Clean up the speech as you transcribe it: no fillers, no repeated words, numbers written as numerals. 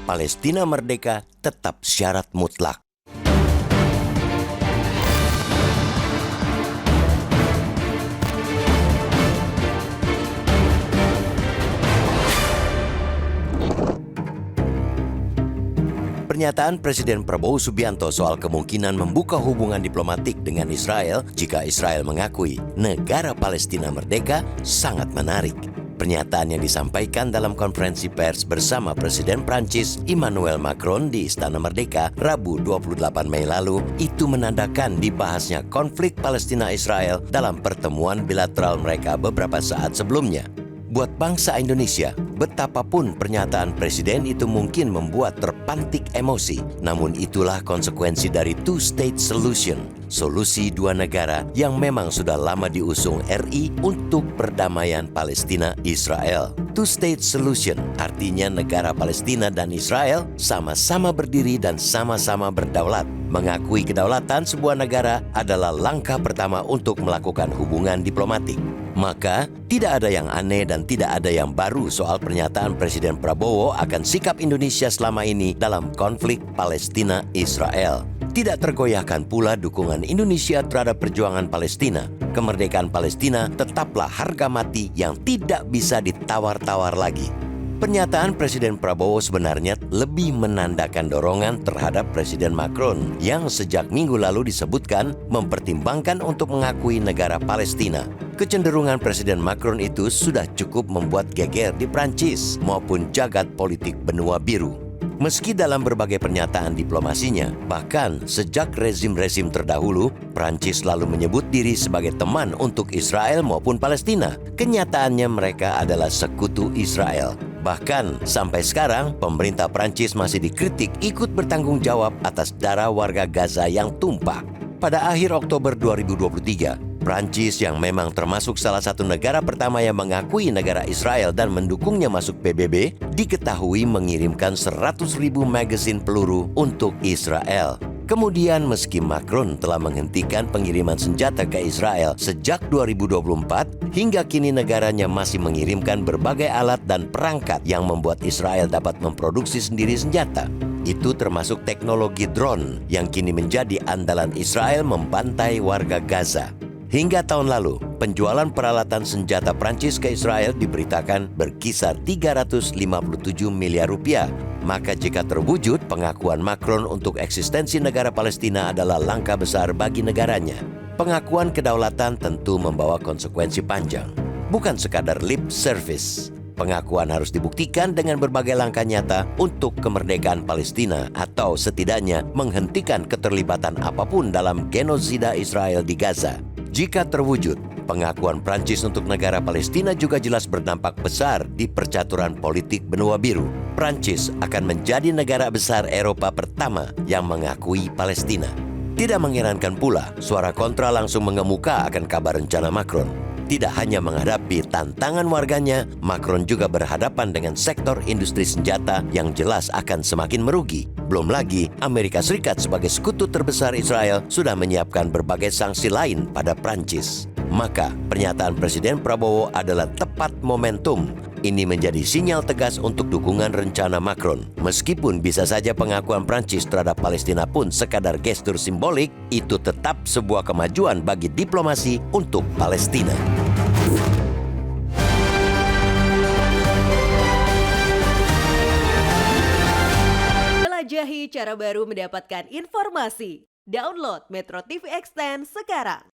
Palestina merdeka tetap syarat mutlak. Pernyataan Presiden Prabowo Subianto soal kemungkinan membuka hubungan diplomatik dengan Israel jika Israel mengakui negara Palestina merdeka sangat menarik. Pernyataan yang disampaikan dalam konferensi pers bersama Presiden Prancis Emmanuel Macron di Istana Merdeka Rabu 28 Mei lalu itu menandakan dibahasnya konflik Palestina-Israel dalam pertemuan bilateral mereka beberapa saat sebelumnya. Buat bangsa Indonesia, betapapun pernyataan Presiden itu mungkin membuat terpantik emosi, namun itulah konsekuensi dari two-state solution, solusi dua negara yang memang sudah lama diusung RI untuk perdamaian Palestina-Israel. Two-state solution artinya negara Palestina dan Israel sama-sama berdiri dan sama-sama berdaulat. Mengakui kedaulatan sebuah negara adalah langkah pertama untuk melakukan hubungan diplomatik. Maka, tidak ada yang aneh dan tidak ada yang baru soal pernyataan Presiden Prabowo akan sikap Indonesia selama ini dalam konflik Palestina-Israel. Tidak tergoyahkan pula dukungan Indonesia terhadap perjuangan Palestina. Kemerdekaan Palestina tetaplah harga mati yang tidak bisa ditawar-tawar lagi. Pernyataan Presiden Prabowo sebenarnya lebih menandakan dorongan terhadap Presiden Macron yang sejak minggu lalu disebutkan mempertimbangkan untuk mengakui negara Palestina. Kecenderungan Presiden Macron itu sudah cukup membuat geger di Prancis maupun jagat politik benua biru. Meski dalam berbagai pernyataan diplomasinya, bahkan sejak rezim-rezim terdahulu, Prancis selalu menyebut diri sebagai teman untuk Israel maupun Palestina. Kenyataannya mereka adalah sekutu Israel. Bahkan sampai sekarang, pemerintah Prancis masih dikritik ikut bertanggung jawab atas darah warga Gaza yang tumpah. Pada akhir Oktober 2023, Prancis yang memang termasuk salah satu negara pertama yang mengakui negara Israel dan mendukungnya masuk PBB, diketahui mengirimkan 100.000 magazin peluru untuk Israel. Kemudian meski Macron telah menghentikan pengiriman senjata ke Israel sejak 2024, hingga kini negaranya masih mengirimkan berbagai alat dan perangkat yang membuat Israel dapat memproduksi sendiri senjata. Itu termasuk teknologi drone yang kini menjadi andalan Israel membantai warga Gaza. Hingga tahun lalu, penjualan peralatan senjata Prancis ke Israel diberitakan berkisar 357 miliar rupiah. Maka jika terwujud, pengakuan Macron untuk eksistensi negara Palestina adalah langkah besar bagi negaranya. Pengakuan kedaulatan tentu membawa konsekuensi panjang. Bukan sekadar lip service. Pengakuan harus dibuktikan dengan berbagai langkah nyata untuk kemerdekaan Palestina atau setidaknya menghentikan keterlibatan apapun dalam genosida Israel di Gaza. Jika terwujud, pengakuan Prancis untuk negara Palestina juga jelas berdampak besar di percaturan politik benua biru. Prancis akan menjadi negara besar Eropa pertama yang mengakui Palestina. Tidak mengherankan pula, suara kontra langsung mengemuka akan kabar rencana Macron. Tidak hanya menghadapi tantangan warganya, Macron juga berhadapan dengan sektor industri senjata yang jelas akan semakin merugi. Belum lagi, Amerika Serikat sebagai sekutu terbesar Israel sudah menyiapkan berbagai sanksi lain pada Prancis. Maka, pernyataan Presiden Prabowo adalah tepat momentum. Ini menjadi sinyal tegas untuk dukungan rencana Macron. Meskipun bisa saja pengakuan Prancis terhadap Palestina pun sekadar gestur simbolik, itu tetap sebuah kemajuan bagi diplomasi untuk Palestina. Jelajahi cara baru mendapatkan informasi. Download Metro TV Extend sekarang.